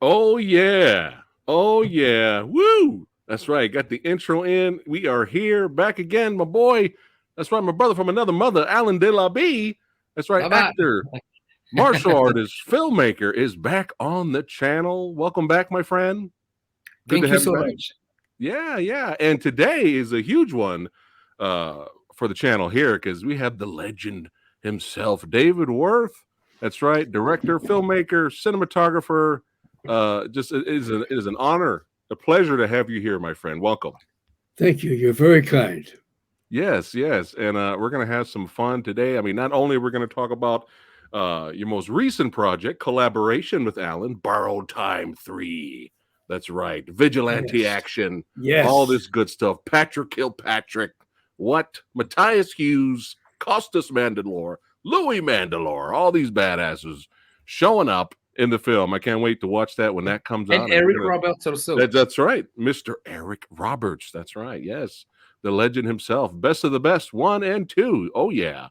Oh yeah. Oh yeah. Woo. That's right. Got the intro in. We are here back again, my boy. That's right, my brother from another mother, Alan Delabie. That's right, actor, martial artist, filmmaker is back on the channel. Welcome back, my friend. Good Thank to you have so you back. much. Yeah, yeah. And today is a huge one for the channel here because we have the legend himself, David Worth. That's right, director, filmmaker, cinematographer. Just it is an honor, a pleasure to have you here, my friend. Welcome. Thank you. You're very kind. Yes, yes. And we're going to have some fun today. I mean, not only we're going to talk about your most recent project, collaboration with Alan, Borrowed Time 3. That's right. Vigilante action. Yes. All this good stuff. Patrick Kilpatrick. What? Matthias Hughes, Costas Mandalore, Louis Mandalore, all these badasses showing up in the film. I can't wait to watch that when that comes out. And Eric Roberts also. That's right. Mr. Eric Roberts. That's right. Yes. The legend himself. Best of the best. 1 and 2. Oh, yeah.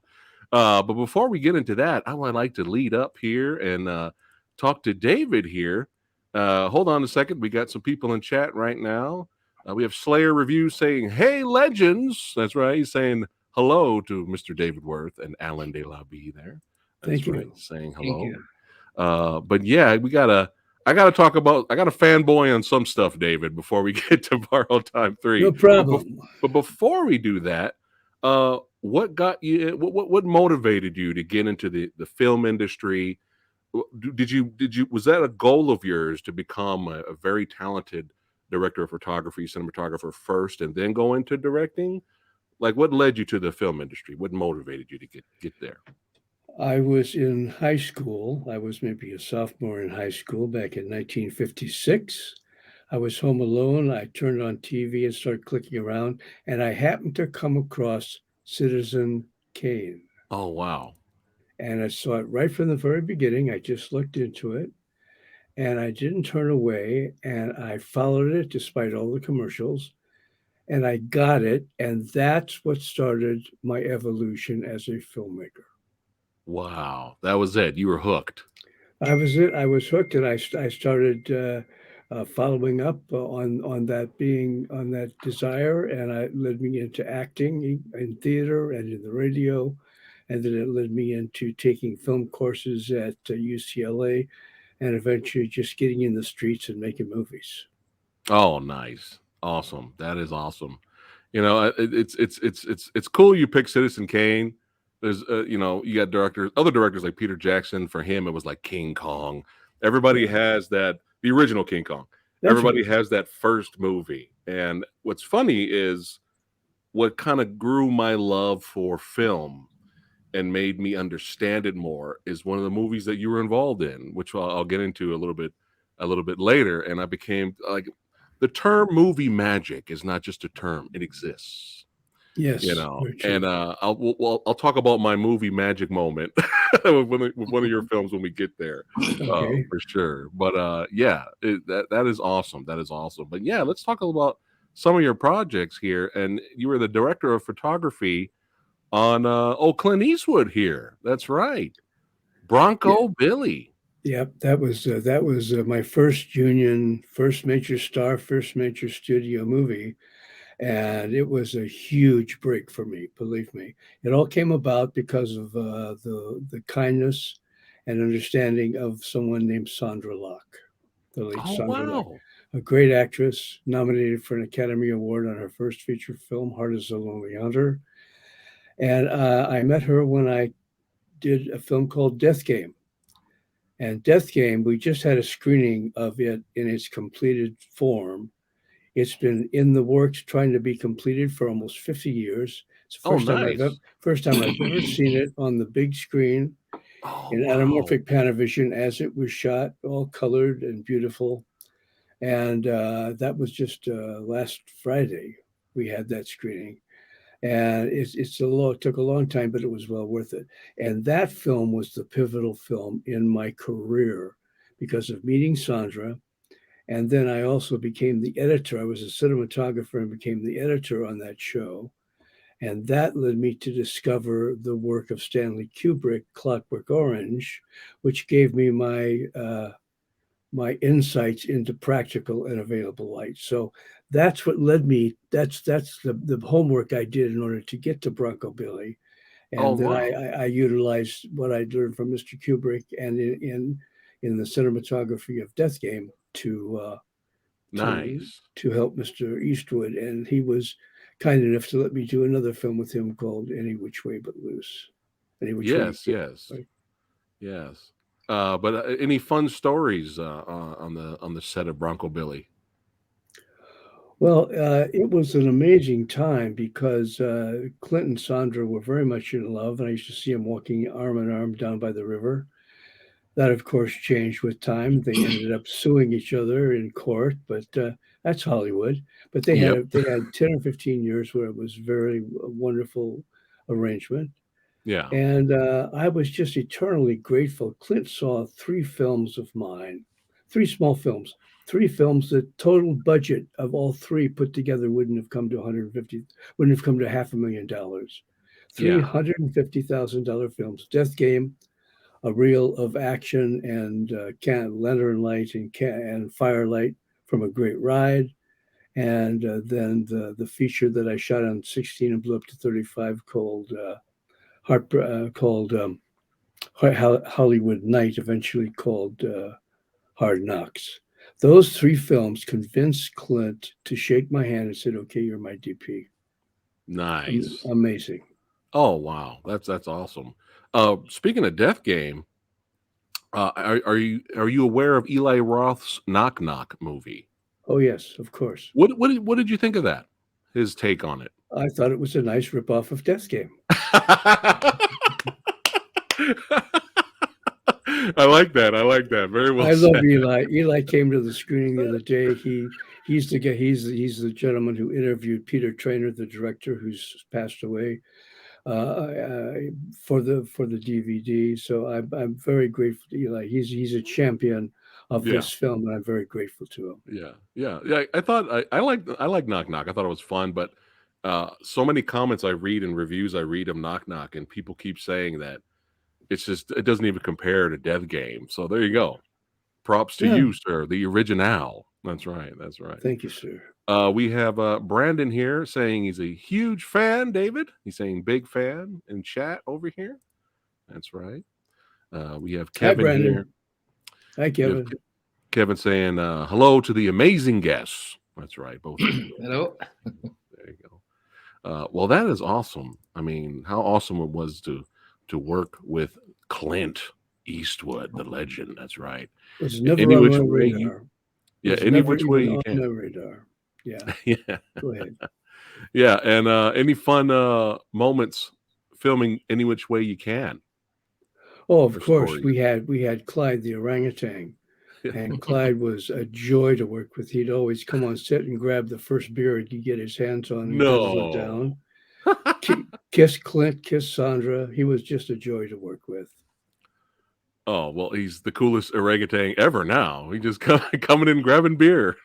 But before we get into that, I would like to lead up here and talk to David here. Hold on a second. We got some people in chat right now. We have Slayer Review saying, "Hey, legends." That's right. He's saying hello to Mr. David Worth and Alan Delabie there. That's Thank right. you. Saying hello. Thank you. But yeah, I got to talk about, I got a fanboy on some stuff, David, before we get to Borrowed Time 3. No problem. But before we do that, what got you, what motivated you to get into the film industry? Was that a goal of yours to become a very talented director of photography, cinematographer first, and then go into directing? Like, what led you to the film industry? What motivated you to get there? I was in high school. I was maybe a sophomore in high school back in 1956. I was home alone. I turned on TV and started clicking around, and I happened to come across Citizen Kane. Oh, wow. And I saw it right from the very beginning. I just looked into it, and I didn't turn away, and I followed it despite all the commercials, and I got it, and that's what started my evolution as a filmmaker. Wow, that was it. You were hooked. I was it. I was hooked, and I started following up on that desire, and it led me into acting in theater and in the radio, and then it led me into taking film courses at UCLA, and eventually just getting in the streets and making movies. Oh, nice, awesome. That is awesome. You know, it's cool you pick Citizen Kane. There's you know, you got other directors like Peter Jackson. For him, it was like King Kong. Everybody has that, the original King Kong. Everybody has that first movie. And what's funny is what kind of grew my love for film and made me understand it more is one of the movies that you were involved in, which I'll get into a little bit later. And I became like, the term movie magic is not just a term; it exists. Yes, You know, and I'll talk about my movie magic moment with one of your films when we get there, Okay. for sure. But yeah, that is awesome. That is awesome. But yeah, let's talk about some of your projects here. And you were the director of photography on Clint Eastwood here. That's right, Bronco Billy. Yep, that was my first union, first major star, first major studio movie, and it was a huge break for me. Believe me, it all came about because of the kindness and understanding of someone named Sandra Locke, the late Oh Sandra Locke, wow! a great actress, nominated for an Academy Award on her first feature film, Heart is a Lonely Hunter. And I met her when I did a film called Death Game. And Death Game, we just had a screening of it in its completed form. It's been in the works trying to be completed for almost 50 years. It's the Oh nice. first time I've ever seen it on the big screen Oh in wow! anamorphic Panavision as it was shot, all colored and beautiful. And that was just last Friday we had that screening. And it took a long time, but it was well worth it. And that film was the pivotal film in my career because of meeting Sandra. And then I also became the editor. I was a cinematographer and became the editor on that show. And that led me to discover the work of Stanley Kubrick, Clockwork Orange, which gave me my insights into practical and available light. So that's what led me. That's the homework I did in order to get to Bronco Billy, Oh and then wow, I utilized what I learned from Mr. Kubrick and in the cinematography of Death Game to nice. to help Mr. Eastwood, and he was kind enough to let me do another film with him called Any Which Way But Loose. Any Which Way You Yes, Can. yes, Right? yes. But any fun stories on the set of Bronco Billy? Well, it was an amazing time because Clint and Sandra were very much in love, and I used to see them walking arm in arm down by the river. That, of course, changed with time. They ended up suing each other in court, but that's Hollywood. But Yep. they had 10 or 15 years where it was very wonderful arrangement. Yeah. And I was just eternally grateful. Clint saw three films of mine, three small films, three films. The total budget of all three put together wouldn't have come to 150, wouldn't have come to $500,000. Yeah. $350,000 films. Death Game, a reel of action and lantern light and firelight from A Great Ride. And then the feature that I shot on 16 and blew up to 35 called Hollywood Night, eventually called Hard Knocks. Those three films convinced Clint to shake my hand and said, "Okay, you're my DP." Nice. Amazing. Oh wow, that's awesome. Speaking of Death Game, are you aware of Eli Roth's Knock Knock movie? Oh yes, of course. What did you think of that? His take on it. I thought it was a nice ripoff of Death Game. I like that. I like that. Very well I love said. Eli. Eli came to the screening the other day. He's the guy. He's the gentleman who interviewed Peter Traynor, the director, who's passed away, for the DVD. So I'm very grateful to Eli. He's a champion of Yeah. this film, and I'm very grateful to him. Yeah. Yeah. Yeah. I like Knock Knock. I thought it was fun, but so many comments I read and reviews I read of Knock Knock, and people keep saying that it doesn't even compare to Death Game. So there you go. Props to Yeah, you, sir. The original. That's right. That's right. thank you, sir. We have Brandon here saying he's a huge fan, David. He's saying big fan in chat over here. That's right. We have Hi, Kevin here. Brandon. Hi, We have Kevin. Kevin saying hello to the amazing guests. That's right. Both of them. Hello. There you go. Well, that is awesome. I mean, how awesome it was to work with Clint Eastwood, the legend. That's right. Was never Any on which my way you, radar. yeah, Was any never which way even you on my can. radar. Yeah, Yeah. go ahead. Yeah, and any fun moments filming any which way you can Oh, of or course, stories? we had Clyde the orangutan, and Clyde was a joy to work with. He'd always come on set and grab the first beer he could get his hands on and guzzle it No. down. Kiss Clint, kiss Sandra. He was just a joy to work with. Oh, well, he's the coolest orangutan ever now. He just coming in grabbing beer.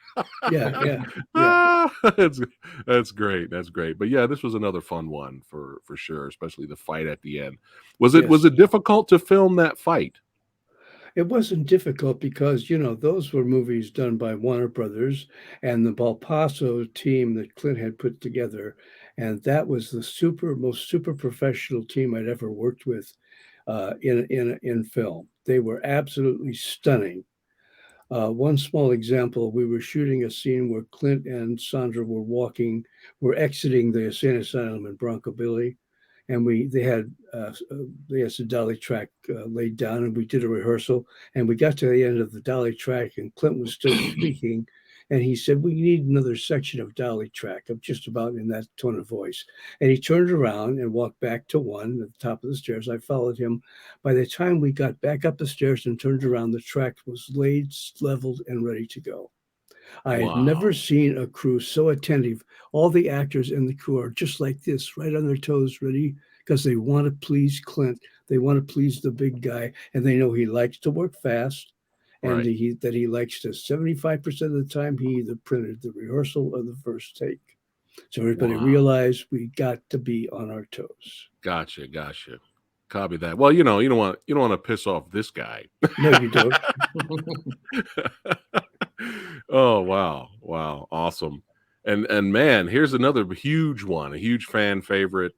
Yeah, yeah, yeah. Ah, that's great. That's great. But yeah, this was another fun one for sure, especially the fight at the end. Was Yes. it difficult to film that fight? It wasn't difficult because, those were movies done by Warner Brothers and the Balpaso team that Clint had put together. And that was the most super professional team I'd ever worked with in film. They were absolutely stunning. One small example, we were shooting a scene where Clint and Sandra were exiting the insane asylum in Bronco Billy, and they had some dolly track laid down, and we did a rehearsal, and we got to the end of the dolly track, and Clint was still speaking, and he said, "We need another section of dolly track." I'm just about in that tone of voice, and he turned around and walked back to one at the top of the stairs. I followed him. By the time we got back up the stairs and turned around, the track was laid, leveled, and ready to go. I had never Wow. seen a crew so attentive. All the actors in the crew are just like this, right on their toes, ready, because they want to please Clint. They want to please the big guy, and they know he likes to work fast, and Right. he likes to 75% of the time he either printed the rehearsal or the first take. So everybody Wow. realized we got to be on our toes. Gotcha. Gotcha. Copy that. Well, you don't want to piss off this guy. No, you don't. Oh wow, wow, awesome. And man, here's another huge one, a huge fan favorite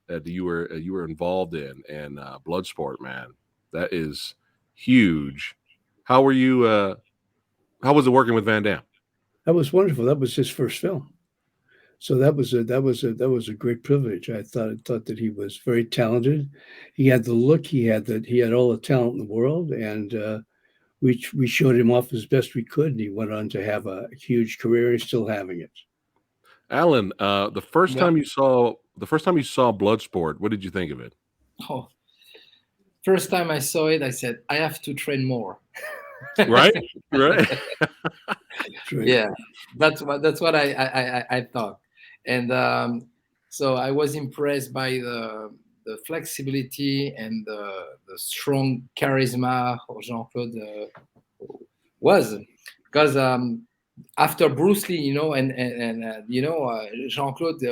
that you were involved in, and Bloodsport, man. That is huge. How were you? How was it working with Van Damme? That was wonderful. That was his first film. So that was a great privilege. I thought that he was very talented. He had the look. He had all the talent in the world, and we showed him off as best we could. And he went on to have a huge career. He's still having it. Alan, the first Yeah. time you saw Bloodsport, what did you think of it? Oh, first time I saw it, I said, I have to train more. Right, right. That's right. Yeah, that's what I thought, and so I was impressed by the flexibility and the strong charisma of Jean-Claude was, because after Bruce Lee, and Jean-Claude,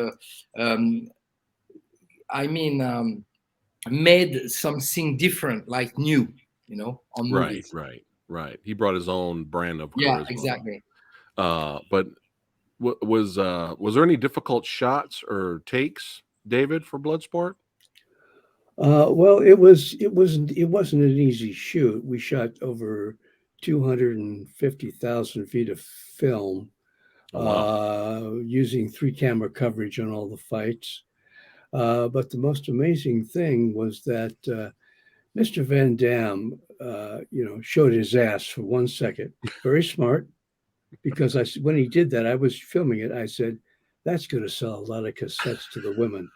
um, I mean, made something different, like new, on Right, movies. right, right. He brought his own brand of Yeah, charisma. exactly. But was there any difficult shots or takes, David, for Bloodsport? Well, it wasn't an easy shoot. We shot over 250,000 feet of film, Oh wow. using three camera coverage on all the fights. But the most amazing thing was that Mr. Van Damme, showed his ass for 1 second. Very smart, because when he did that, I was filming it. I said, "That's going to sell a lot of cassettes to the women,"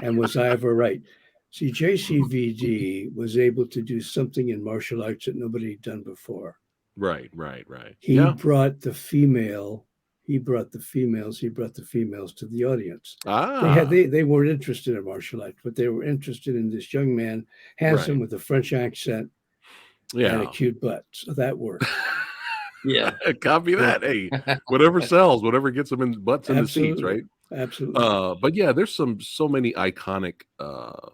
and was I ever right? See, JCVD was able to do something in martial arts that nobody had done before. Right, right, right. He Yeah. brought the female. He brought the females. He brought the females to the audience. Ah, They weren't interested in martial arts, but they were interested in this young man, handsome right. with a French accent and a Yeah. cute butt. So that worked. Yeah. Copy that. Hey, whatever sells, whatever gets them in butts in the seats, Absolutely, right? absolutely. But yeah, there's so many iconic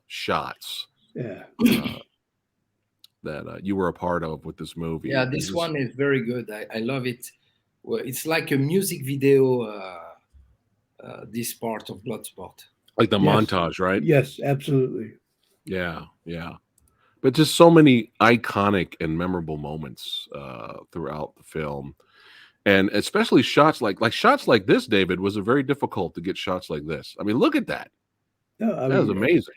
shots Yeah. that you were a part of with this Yeah, movie. this one is very good. I love it. Well, it's like a music video. This part of Bloodsport. Like the Yes. montage, right? Yes, absolutely. Yeah, yeah. But just so many iconic and memorable moments throughout the film, and especially shots like shots like this. David, was it very difficult to get shots like this? I mean, look at that. No, I That is mean, amazing.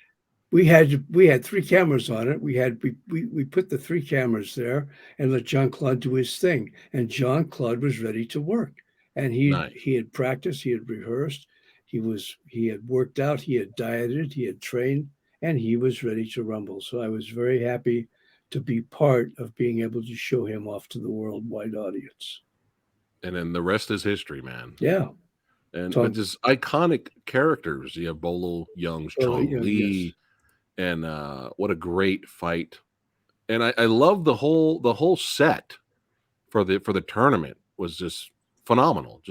we had three cameras on it. We put the three cameras there and let John Claude do his thing. And John Claude was ready to work. And Nice. he had practiced, he had rehearsed, he had worked out, he had dieted, he had trained, and he was ready to rumble. So I was very happy to be part of being able to show him off to the worldwide audience. And then the rest is history, man. Yeah. But just iconic characters. You have Bolo Young's Chong Yes. Li, and what a great fight. And I love the whole set for the tournament was just phenomenal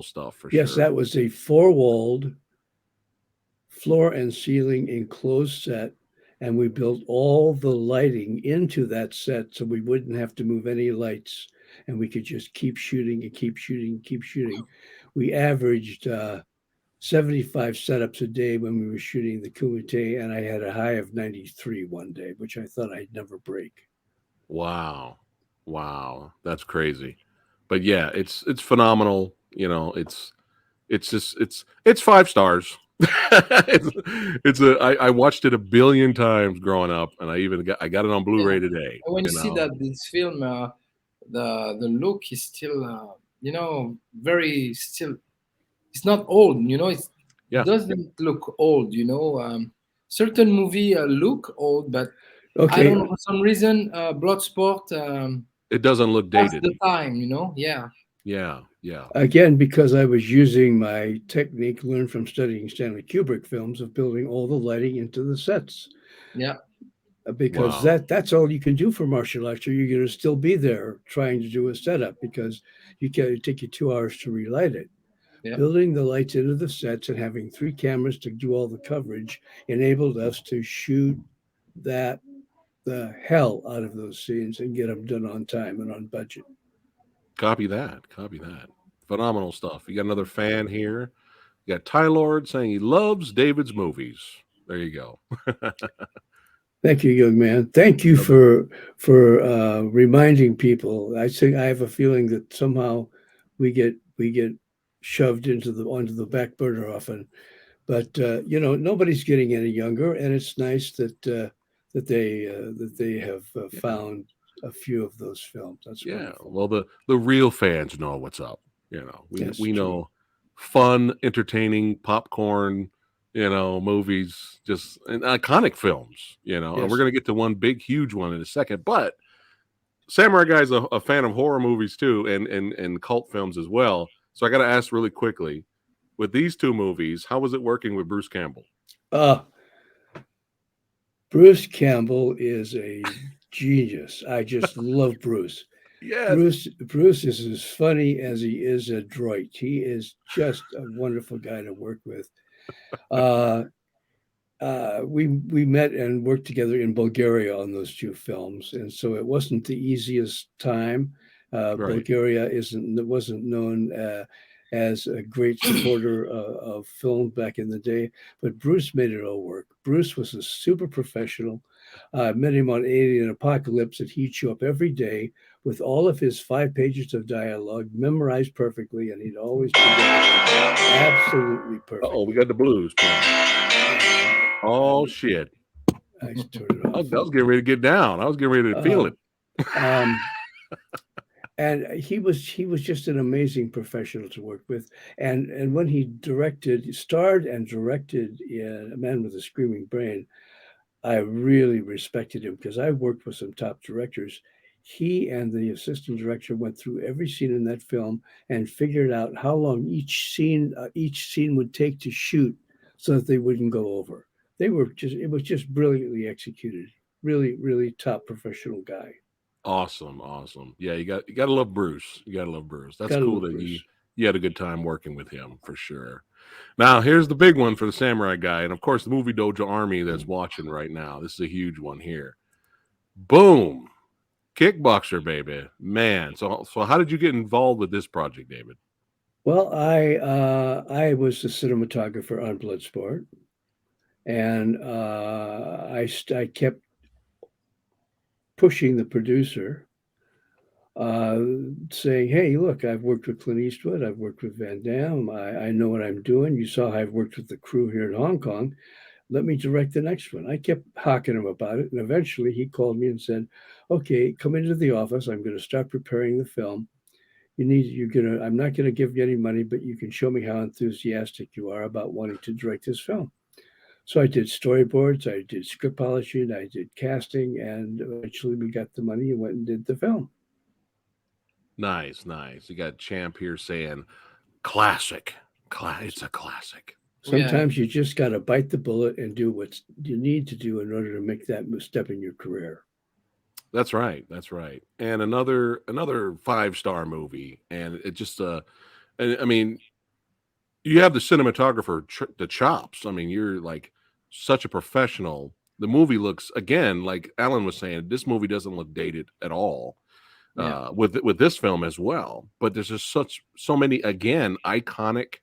stuff for Yes, sure. that was a four-walled floor and ceiling enclosed set, and we built all the lighting into that set so we wouldn't have to move any lights, and we could just keep shooting and keep shooting and keep shooting. We averaged 75 setups a day when we were shooting the Kumite, and I had a high of 93 one day, which I thought I'd never break. Wow, that's crazy. But yeah, it's phenomenal. It's 5 stars. I watched it a billion times growing up, and I got it on Blu-ray today. When you see that this film, the look is still, very still. It's not old, It doesn't look old, Certain movie look old, but I don't know, for some reason, Bloodsport. It doesn't look That's dated. the time, Yeah. Yeah, yeah, Again, because I was using my technique learned from studying Stanley Kubrick films of building all the lighting into the sets. Yeah, Because wow, that's all you can do for martial arts, or you're going to still be there trying to do a setup because you can it take you 2 hours to relight it. yeah, Building the lights into the sets and having three cameras to do all the coverage enabled us to shoot that the hell out of those scenes and get them done on time and on budget. copy that, copy that. Phenomenal stuff. You got another fan here. You got Ty Lord saying he loves David's movies. There you go. Thank you, young man. Thank you Another, for reminding people. I think I have a feeling that somehow we get shoved into the onto the back burner often. But nobody's getting any younger, and it's nice that they have yeah, found a few of those films. That's yeah. wonderful. Well, the real fans know what's up. That's We true. know fun, entertaining popcorn. Movies, just and iconic films. And we're Yes. gonna get to one big, huge one in a second. But Samurai Guy's a fan of horror movies too, and cult films as well. So I got to ask really quickly, with these two movies, how was it working with Bruce Campbell? Uh, Bruce Campbell is a genius. I just love Bruce. Yes. Bruce is as funny as he is adroit. He is just a wonderful guy to work with. Uh, we met and worked together in Bulgaria on those two films, and so it wasn't the easiest time. Right. Bulgaria wasn't known as a great supporter of film back in the day, but Bruce made it all work. Bruce was a super professional. I met him on Alien Apocalypse, and he'd show up every day with all of his 5 pages of dialogue memorized perfectly, and he'd always present them absolutely Oh, we perfectly. got the blues playing. And Oh shit! I just turned it I off. was getting ready to get down. I was getting ready to feel Uh, it. um, and he was just an amazing professional to work with. And when he starred and directed in A Man with a Screaming Brain, I really respected him because I worked with some top directors. He and the assistant director went through every scene in that film and figured out how long each scene would take to shoot so that they wouldn't go over. It was just brilliantly executed. Really, really top professional guy. Awesome, awesome. Yeah, you got to love Bruce. You got to love Bruce. That's Gotta cool love that you Bruce. you had a good time working with him for sure. Now, here's the big one for the Samurai Guy, and of course, the movie Dojo Army that's watching right now. This is a huge one here. Boom, kickboxer, baby, man. So how did you get involved with this project, David? Well, I was the cinematographer on Bloodsport, and I kept pushing the producer, uh, saying, "Hey, look, I've worked with Clint Eastwood, I've worked with Van Damme, I know what I'm doing. You saw I've worked with the crew here in Hong Kong. Let me direct the next one." I kept hawking him about it, and eventually he called me and said, "Okay, come into the office. I'm going to start preparing the film. I'm not going to give you any money, but you can show me how enthusiastic you are about wanting to direct this film." So I did storyboards, I did script polishing, I did casting, and eventually we got the money and went and did the film. Nice, nice. You got Champ here saying classic. It's a classic. yeah. Sometimes you just got to bite the bullet and do what you need to do in order to make that step in your career. That's right. That's right. And another 5-star movie, and it just and I mean, you have the cinematographer the chops. I mean, you're like such a professional. The movie looks again like Alan was saying. This movie doesn't look dated at all. Yeah, With this film as well, but there's just so many again iconic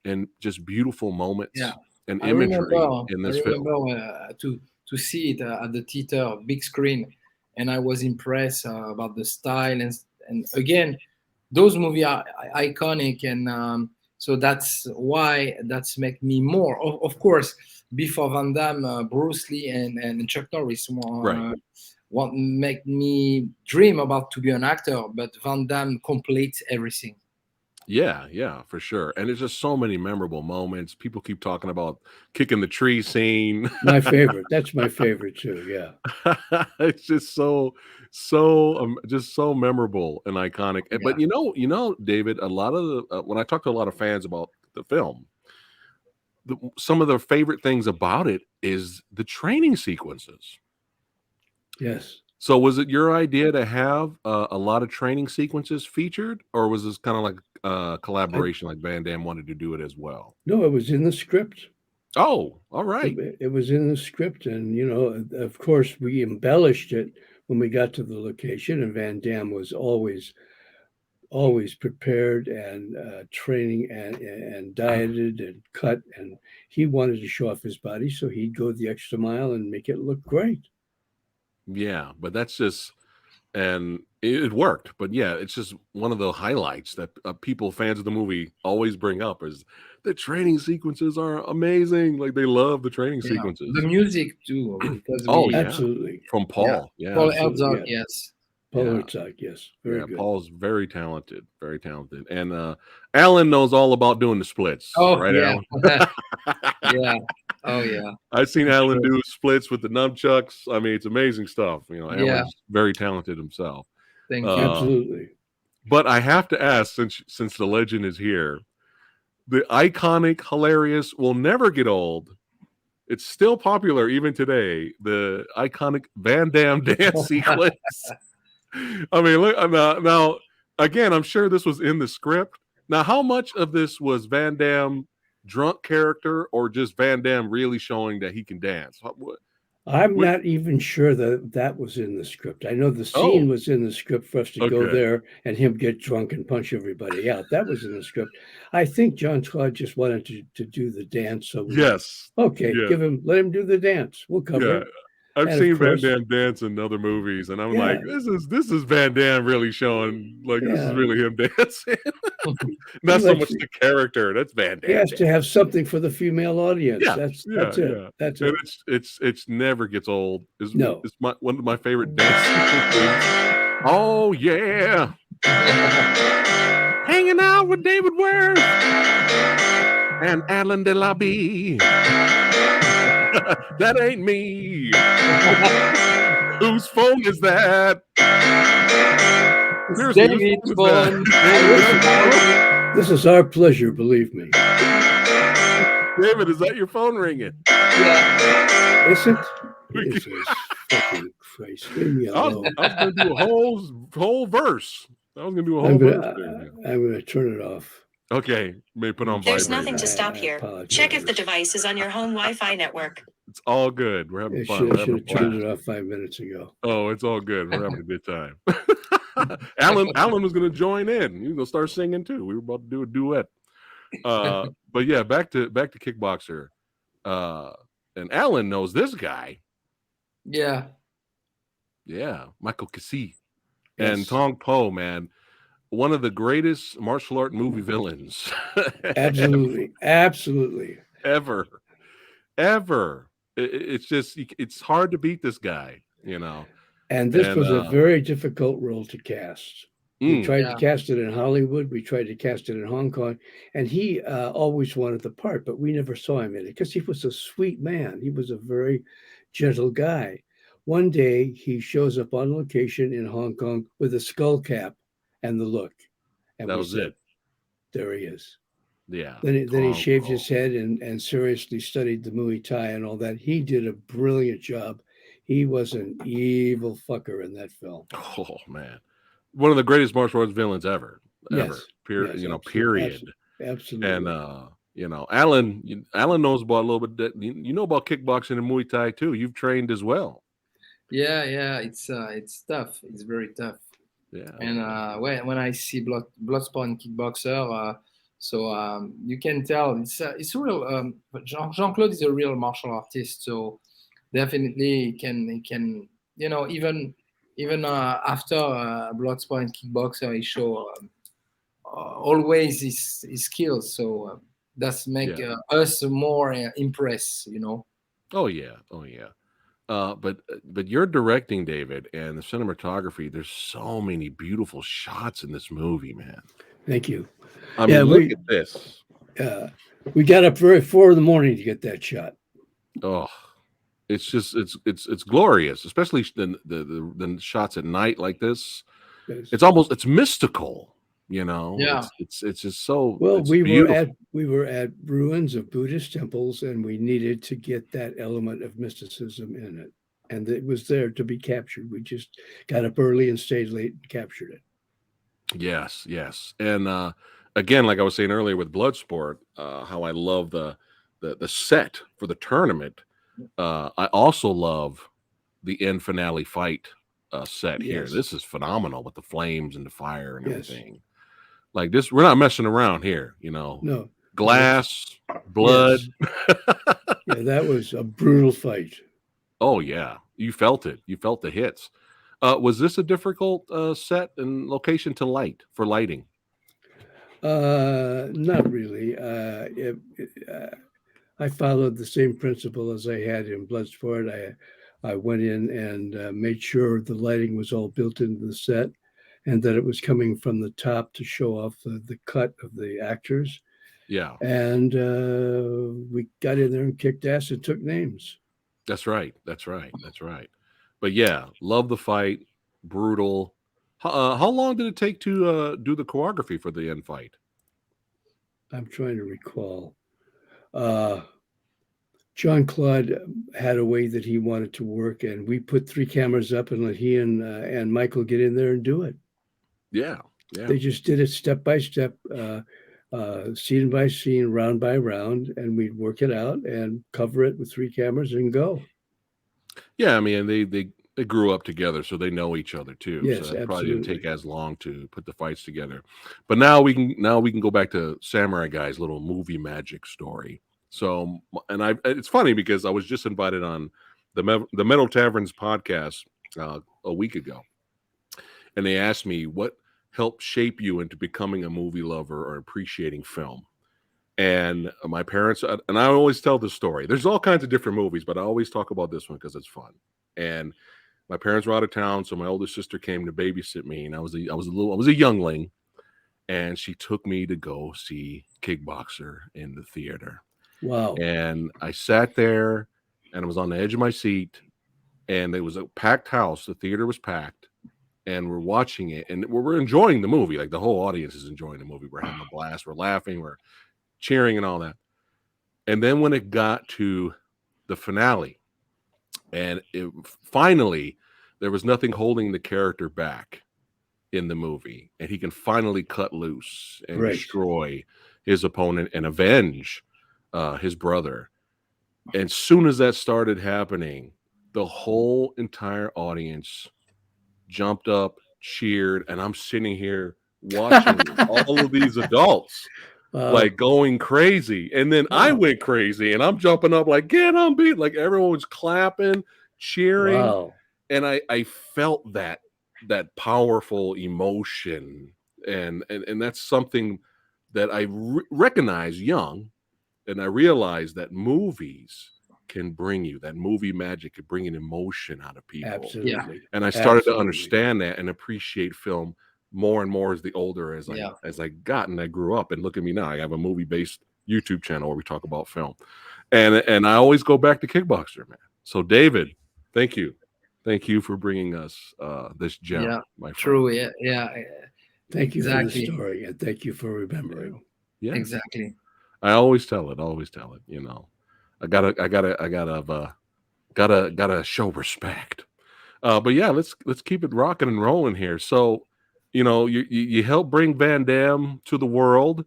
and just beautiful yeah. moments and I imagery remember. in I this film. remember to see it at the theater, big screen, and I was impressed about the style and again, those movies are iconic, and so that's why that's make me more. Of course, before Van Damme, Bruce Lee, and Chuck Norris Right. want make me dream about to be an actor, but Van Damme completes everything. Yeah, for sure. And there's just so many memorable moments. People keep talking about kicking the tree scene. My favorite. That's my favorite too. Yeah. It's just just so memorable and iconic. But Yeah, David, a lot of when I talk to a lot of fans about the film, some of their favorite things about it is the training sequences. Yes. So was it your idea to have a lot of training sequences featured, or was this kind of like I collaboration, like Van Damme wanted to do it as well? No, it was in the script. Oh, all right. It was in the script, and of course, we embellished it when we got to the location. And Van Damme was always prepared and training and dieted and cut, and he wanted to show off his body, so he'd go the extra mile and make it look great. Yeah, but that's just and it worked. But yeah, it's just one of the highlights that people fans of the movie always bring up is the training sequences are amazing. Like they love the training yeah. The sequences. music too, because Oh we, yeah, Absolutely, from yeah, Paul. Yeah, Paul absolutely, Herzog, yeah. yes, Paul yeah. Herzog, yes, very Yeah, good. Paul's very talented, and Alan knows all about doing the splits, oh right, yeah, Alan? yeah, oh yeah, I've seen for Alan sure, do splits with the nunchucks. I mean, it's amazing stuff. yeah. Alan's very talented himself. Thank you. Uh, Absolutely. but I have to ask, since the legend is here, the iconic, hilarious, will never get old. It's still popular even today. The iconic Van Damme dance sequence. I mean, look now. Again, I'm sure this was in the script. Now, how much of this was Van Damme drunk character, or just Van Damme really showing that he can dance? I'm What? not even sure that that was in the script. I know the Oh, scene was in the script for us to go okay. there and him get drunk and punch everybody out. That was in the script. I think John Claude just wanted to do the dance, so we went, Yes. okay, Yeah. let him do the dance. We'll cover Yeah. it. I've And of seen Van course, Damme dance in other movies, and I'm like, yeah, this is Van Damme really showing, like, this is yeah. really him dancing. He Not so likes much the character. That's Van he Damme has to have dance. something for the female audience. Yeah, That's yeah, it. yeah. That's And it. it's never gets old. No. It's one of my favorite dance sequences. Oh yeah, hanging out with David Ware and Alan Delabie. That ain't me. Whose phone is that? It's Seriously, whose David's phone is phone. that? This is our pleasure, believe me. David, is that your phone ringing? Yeah. Is it? We can- Jesus fucking Christ. Leave me I was, alone. I was going to do a whole verse. I was going to do a I'm whole verse gonna there. I'm gonna turn it off. Okay, may put on There's vibrate. nothing to stop here. Check if the device is on your home Wi-Fi network. It's all good. We're having I fun. We're having a should have turned blast. it off 5 minutes ago. Oh, it's all good. We're having a good time. Alan was going to join in. He was going to start singing too. We were about to do a duet. But yeah, back to Kickboxer. And Alan knows this guy. Yeah. Yeah, Michael Cassie and Yes. Tong Po, man. One of the greatest martial art movie villains Absolutely. Absolutely. ever. It's just it's hard to beat this guy, And this And was a very difficult role to cast. We tried to Yeah. cast it in Hollywood. We tried to cast it in Hong Kong. And he always wanted the part, but we never saw him in it because he was a sweet man. He was a very gentle guy. One day he shows up on location in Hong Kong with a skull cap and the look. And that we was said, it. there he is. Yeah. Then he Tong shaved Po. his head and seriously studied the Muay Thai and all that. He did a brilliant job. He was an evil fucker in that film. Oh man, one of the greatest martial arts villains ever. Yes. Period. Yes, Period. absolutely. And Alan knows about a little bit. You know about kickboxing and Muay Thai too. You've trained as well. Yeah. It's tough. It's very tough. Yeah. And when I see Bloodsport kickboxer, so you can tell it's real. Jean Claude is a real martial artist, so definitely he can even after Bloodsport kickboxer, he show always his skills. So that's make Yeah. us more impressed. Oh yeah. But you're directing, David, and the cinematography. There's so many beautiful shots in this movie, man. Thank you. I Yeah, mean, look at this. we got up very 4 in the morning to get that shot. Oh, it's just it's glorious, especially the shots at night like this. It's mystical, you know. Yeah. It's just so Well, it's we beautiful. were at ruins of Buddhist temples, and we needed to get that element of mysticism in it, and it was there to be captured. We just got up early and stayed late and captured it. Yes, yes. And again, like I was saying earlier with Bloodsport, how I love the set for the tournament. I also love the end finale fight set here. Yes. This is phenomenal with the flames and the fire and Yes. everything. Like this, we're not messing around here, you know. No. Glass, blood. Yes. Yeah, that was a brutal fight. Oh yeah, you felt it. You felt the hits. Was this a difficult set and location to light for lighting? Not really. I followed the same principle as I had in Bloodsport. I went in and made sure the lighting was all built into the set, and that it was coming from the top to show off the cut of the actors. Yeah, And we got in there and kicked ass and took names. that's right. That's right. That's right. But yeah, love the fight. Brutal. How long did it take to do the choreography for the end fight? I'm trying to recall. John Claude had a way that he wanted to work, and we put 3 cameras up and let he and Michael get in there and do it. Yeah, yeah. They just did it step by step, scene by scene, round by round, and we'd work it out and cover it with 3 cameras and go. Yeah, I mean, they grew up together, so they know each other too. Yes, So it probably didn't take absolutely. as long to put the fights together. But now we can go back to Samurai Guy's little movie magic story. So, and it's funny because I was just invited on the Metal Taverns podcast a week ago, and they asked me what helped shape you into becoming a movie lover or appreciating film. And my parents, and I always tell this story. There's all kinds of different movies, but I always talk about this one because it's fun. And my parents were out of town, so my older sister came to babysit me, and I was a youngling, and she took me to go see Kickboxer in the theater. Wow. And I sat there, and I was on the edge of my seat, and it was a packed house. The theater was packed, and we're watching it, and we're enjoying the movie. Like the whole audience is enjoying the movie. We're having a blast. We're laughing. We're cheering and all that. And then when it got to the finale, and finally, there was nothing holding the character back in the movie, and he can finally cut loose and Right. destroy his opponent and avenge his brother. And soon as that started happening, the whole entire audience jumped up, cheered, and I'm sitting here watching all of these adults like going crazy. And then I went crazy, and I'm jumping up like, get on beat. Like everyone was clapping, cheering. Wow. And I felt that powerful emotion. And that's something that I recognize young. And I realized that movies can bring you, that movie magic can bring an emotion out of people. Absolutely. Yeah. And I started Absolutely. to understand that and appreciate film more and more as I got and I grew up. And look at me now. I have a movie-based YouTube channel where we talk about film. And I always go back to Kickboxer, man. So David, thank you. Thank you for bringing us this gem, Yeah, my friend. true. Yeah, yeah, Thank you for the exactly. story, and thank you for remembering. Yeah. Exactly. I always tell it, you know. I gotta show respect. But yeah, let's keep it rocking and rolling here. So, you know, you help bring Van Damme to the world,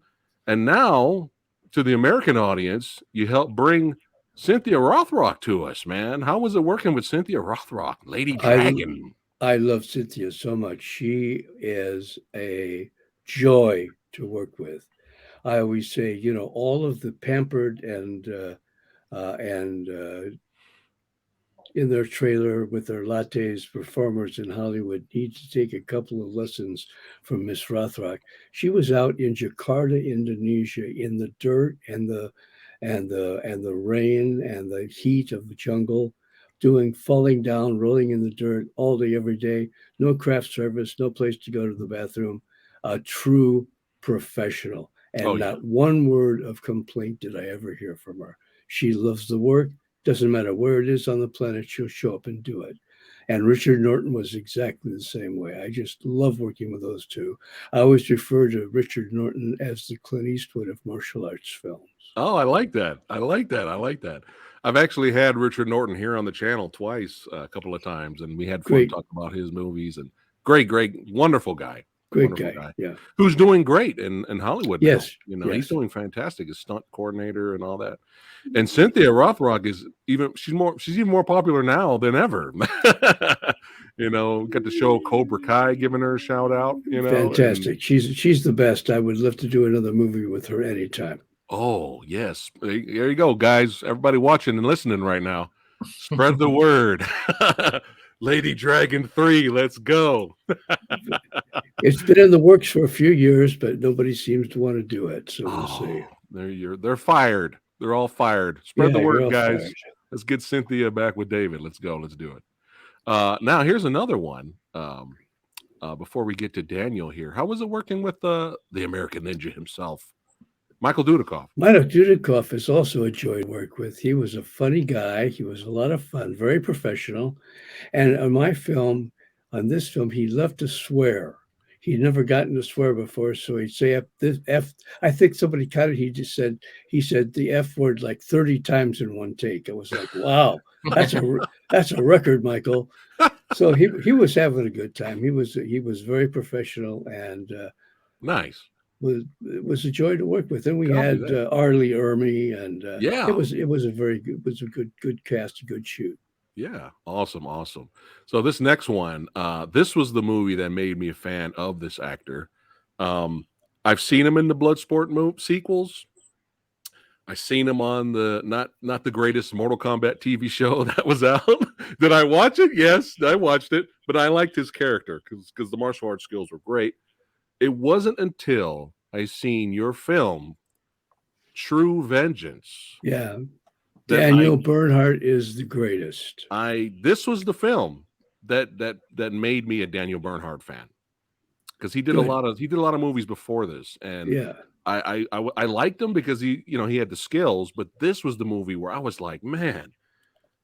and now to the American audience, you help bring Cynthia Rothrock to us, man. How was it working with Cynthia Rothrock, Lady Dragon? I love Cynthia so much. She is a joy to work with. I always say, you know, all of the pampered and in their trailer with their lattes performers in Hollywood need to take a couple of lessons from Miss Rothrock. She was out in Jakarta, Indonesia, in the dirt and the rain and the heat of the jungle, falling down, rolling in the dirt all day, every day. No craft service, no place to go to the bathroom. A true professional. and not one word of complaint did I ever hear from her. She loves the work. Doesn't matter where it is on the planet, she'll show up and do it. And Richard Norton was exactly the same way. I just love working with those two. I always refer to Richard Norton as the Clint Eastwood of martial arts films. Oh, I like that. I like that. I like that. I've actually had Richard Norton here on the channel twice, a couple of times, and we had fun talking about his movies. And great, wonderful guy. Great wonderful guy. Yeah. Who's doing great in Hollywood now. Yes. You know, he's doing fantastic as stunt coordinator and all that. And Cynthia Rothrock is she's even more popular now than ever. You know, got the show Cobra Kai giving her a shout out, you know. Fantastic. She's the best. I would love to do another movie with her anytime. Oh, yes. There you go, guys. Everybody watching and listening right now. Spread the word. Lady Dragon 3, let's go. It's been in the works for a few years, but nobody seems to want to do it. So we'll see. They're fired. They're all fired. Spread the word, guys. Fired. Let's get Cynthia back with David. Let's go. Let's do it. Now, here's another one. Before we get to Daniel here, how was it working with the American Ninja himself, Michael Dudikoff? Michael Dudikoff is also a joy to work with. He was a funny guy. He was a lot of fun, very professional. And on this film, he loved to swear. He'd never gotten to swear before, so he'd say this F. I think somebody cut it. He said the F word like 30 times in one take. It was like, wow, that's a record, Michael. So he was having a good time. He was very professional and nice. It was a joy to work with. And we had Arlie Ermy, and it was a good cast, a good shoot. Yeah, awesome. So this next one, this was the movie that made me a fan of this actor. I've seen him in the Bloodsport sequels. I've seen him on the not the greatest Mortal Kombat TV show that was out. Did I watch it? Yes, I watched it, but I liked his character because the martial arts skills were great. It wasn't until I seen your film, True Vengeance. Yeah. Daniel Bernhardt is the greatest. This was the film that made me a Daniel Bernhardt fan, because he did a lot of movies before this, and I liked him because he had the skills, but this was the movie where I was like, man,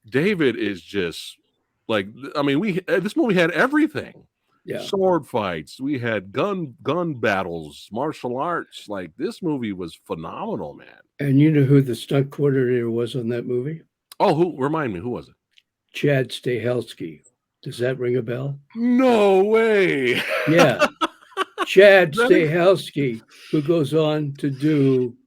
David is just like, I mean, this movie had everything. Yeah. Sword fights, we had gun battles, martial arts. Like, this movie was phenomenal, man. And you know who the stunt coordinator was on that movie? Oh, remind me, who was it? Chad Stahelski. Does that ring a bell? No way. Yeah. Chad Stahelski, who goes on to do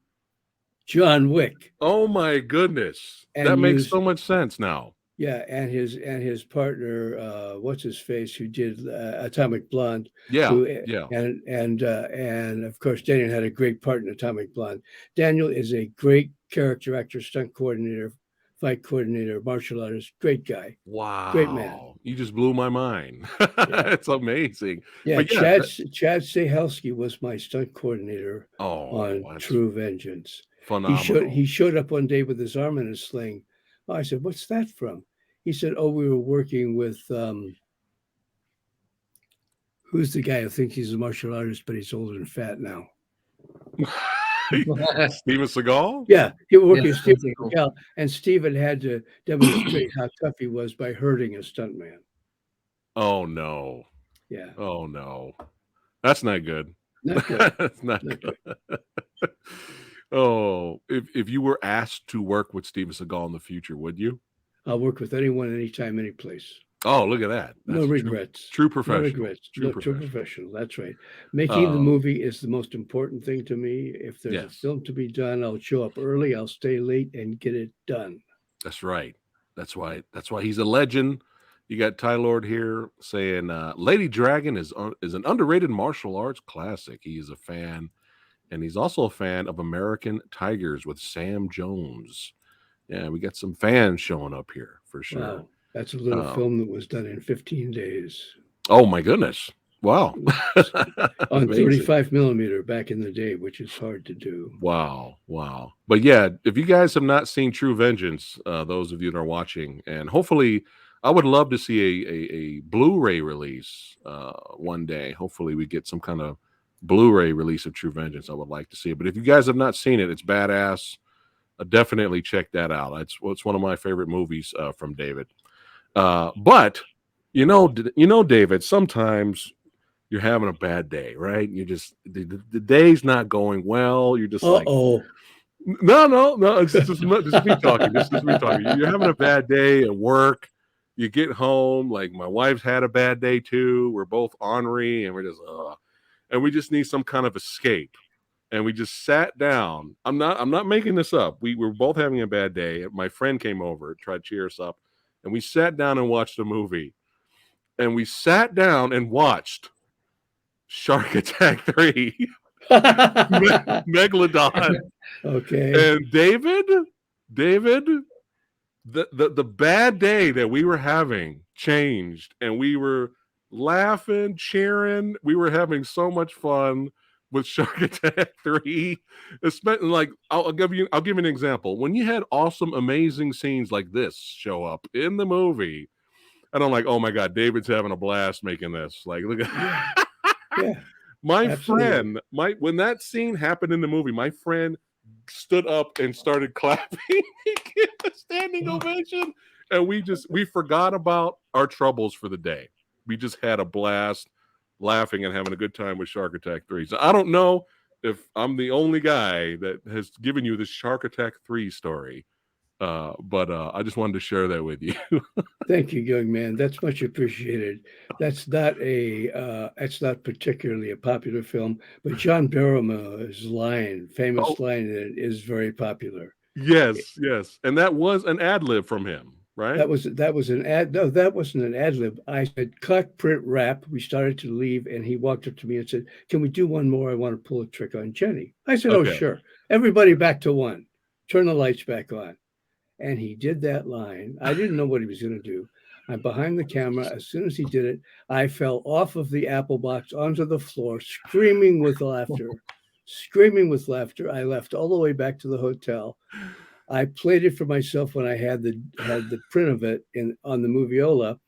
John Wick. Oh my goodness. That makes so much sense now. Yeah, and his partner, what's his face, who did Atomic Blonde. Yeah, and of course Daniel had a great part in Atomic Blonde. Daniel is a great character actor, stunt coordinator, fight coordinator, martial artist, great guy. Wow, great man. You just blew my mind. It's amazing. Yeah, Chad Stahelski was my stunt coordinator on True Vengeance. Phenomenal. He showed up one day with his arm in a sling. I said, "What's that from?" He said, "Oh, we were working with who's the guy who thinks he's a martial artist, but he's old and fat now?" Steven Seagal? Yeah, he was working with Steven Seagal, and Steven had to demonstrate how tough he was by hurting a stuntman. Oh no! Yeah. Oh no! That's not good. Not good. That's not good. Oh, if you were asked to work with Steven Seagal in the future, would you? I'll work with anyone, anytime, any place. Oh, look at that. That's no regrets. True professional. No regrets. True professional. That's right. Making the movie is the most important thing to me. If there's a film to be done, I'll show up early, I'll stay late and get it done. That's right. That's why he's a legend. You got Ty Lord here saying Lady Dragon is an underrated martial arts classic. He is a fan. And he's also a fan of American Tigers with Sam Jones. Yeah, we got some fans showing up here for sure. Wow. That's a little film that was done in 15 days. Oh, my goodness. Wow. On 35 millimeter back in the day, which is hard to do. Wow. But yeah, if you guys have not seen True Vengeance, those of you that are watching, and hopefully I would love to see a Blu-ray release one day. Hopefully we get some kind of Blu-ray release of True Vengeance. I would like to see it, but if you guys have not seen it, it's badass. Definitely check that out. It's one of my favorite movies from David. But David, sometimes you're having a bad day, right? You just the day's not going well. You're just like, Uh-oh. no. It's just me talking. This is me talking. You're having a bad day at work. You get home, like my wife's had a bad day too. We're both ornery, and we're just, and we just need some kind of escape. And we just sat down. I'm not making this up. We were both having a bad day. My friend came over, tried to cheer us up, and we sat down and watched a movie. And we sat down and watched Shark Attack 3. Megalodon. Okay. And David, the bad day that we were having changed, and we were laughing, cheering. We were having so much fun with Shark Attack 3. Especially, like, I'll give you an example. When you had awesome, amazing scenes like this show up in the movie, and I'm like, oh my God, David's having a blast making this. Like, look at Yeah. my Absolutely. friend, when that scene happened in the movie, my friend stood up and started clapping. He gave a standing ovation. And we forgot about our troubles for the day. We just had a blast laughing and having a good time with Shark Attack 3. So I don't know if I'm the only guy that has given you this Shark Attack 3 story. But I just wanted to share that with you. Thank you, young man. That's much appreciated. That's not particularly a popular film, but John Barrowman's famous line in it is very popular. Yes. And that was an ad lib from him, right? That was an ad. No, that wasn't an ad lib. I said, cut, print, wrap. We started to leave, and he walked up to me and said, "Can we do one more? I want to pull a trick on Jenny." I said, Okay. "Oh, sure. Everybody back to one. Turn the lights back on." And he did that line. I didn't know what he was going to do. I'm behind the camera. As soon as he did it, I fell off of the apple box onto the floor, screaming with laughter. I left all the way back to the hotel. I played it for myself when I had the print of it on the Moviola.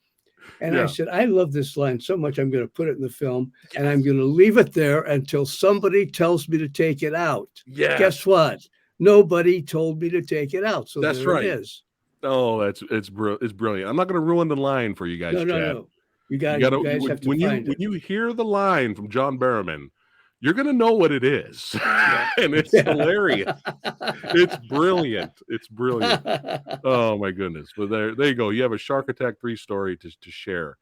And I said, I love this line so much, I'm going to put it in the film, and I'm going to leave it there until somebody tells me to take it out. Yeah. Guess what? Nobody told me to take it out. So that's there right. it is. Oh, it's brilliant. I'm not going to ruin the line for you guys, Chad. No. You guys have to find it. When you hear the line from John Barrowman, you're going to know what it is. And it's hilarious. It's brilliant. Oh my goodness. But there you go. You have a Shark Attack 3 story to share,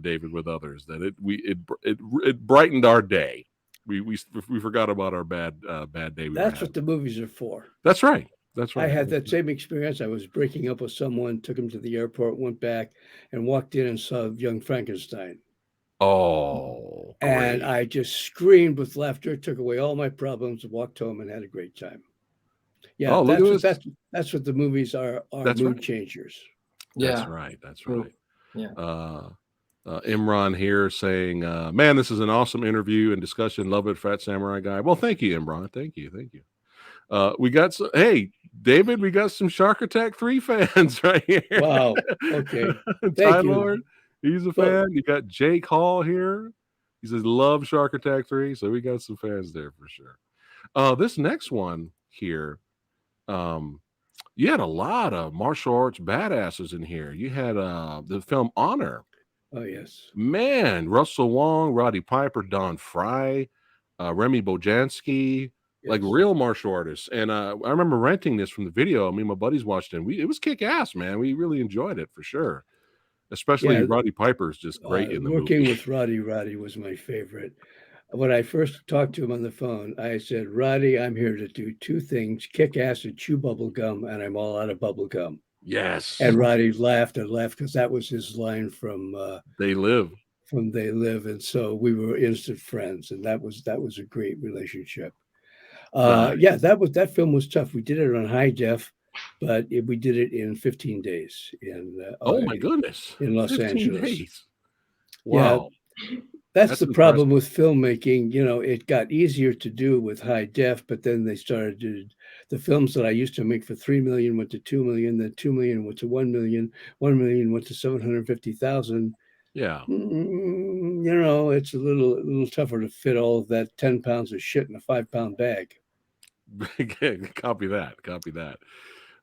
David, with others. That it brightened our day. We forgot about our bad day. That's what the movies are for. That's right. I had that same experience. I was breaking up with someone, took him to the airport, went back, and walked in and saw Young Frankenstein. Oh, great. And I just screamed with laughter, took away all my problems, walked home, and had a great time. Yeah, that's what the movies are mood changers. That's right. Yeah. Imran here saying, man, this is an awesome interview and discussion. Love it, Fat Samurai Guy. Well, thank you, Imran. Thank you. We got hey, David, we got some Shark Attack 3 fans right here. Wow. Okay. Thank you. Lord, he's a fan. You got Jake Hall here. He says, love Shark Attack 3. So we got some fans there for sure. This next one here, you had a lot of martial arts badasses in here. You had the film Honor. Oh, yes. Man, Russell Wong, Roddy Piper, Don Fry, Remy Bojanski, like real martial artists. And I remember renting this from the video. Me and my buddies watched it. And it was kick-ass, man. We really enjoyed it for sure. Especially Roddy Piper is just great in the movie. Working with Roddy was my favorite. When I first talked to him on the phone, I said, Roddy, I'm here to do two things, kick ass and chew bubble gum, and I'm all out of bubble gum. Yes. And Roddy laughed because that was his line from They Live. From They Live. And so we were instant friends, and that was a great relationship. Yeah, that film was tough. We did it on high def, but we did it in 15 days oh my goodness. In Los Angeles. Days. Wow. Yeah, that's the problem with filmmaking. You know, it got easier to do with high def, but then they started to the films that I used to make for 3 million went to 2 million, then 2 million went to 1 million, 1 million went to 750,000. Yeah. it's a little tougher to fit all of that 10 pounds of shit in a 5 pound bag. Copy that. Copy that.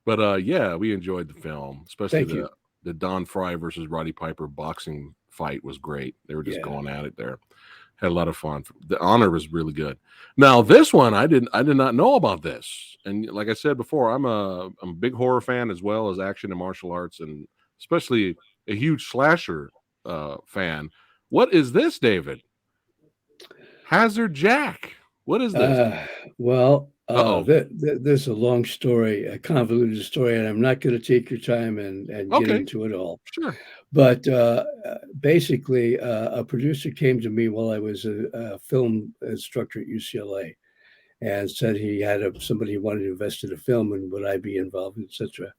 But yeah, we enjoyed the film, especially Thank you. the Don Fry versus Roddy Piper boxing fight was great. They were just Yeah. going at it there. Had a lot of fun. The honor was really good. Now this one I did not know about this. And like I said before, I'm a big horror fan as well as action and martial arts, and especially a huge slasher fan. What is this, David? Hazard Jack. What is this? Uh, well, Uh-oh. there's a long story, a convoluted story, and I'm not going to take your time and get Okay. into it all. Sure. But basically, a producer came to me while I was a film instructor at UCLA and said he had somebody who wanted to invest in a film and would I be involved, etc.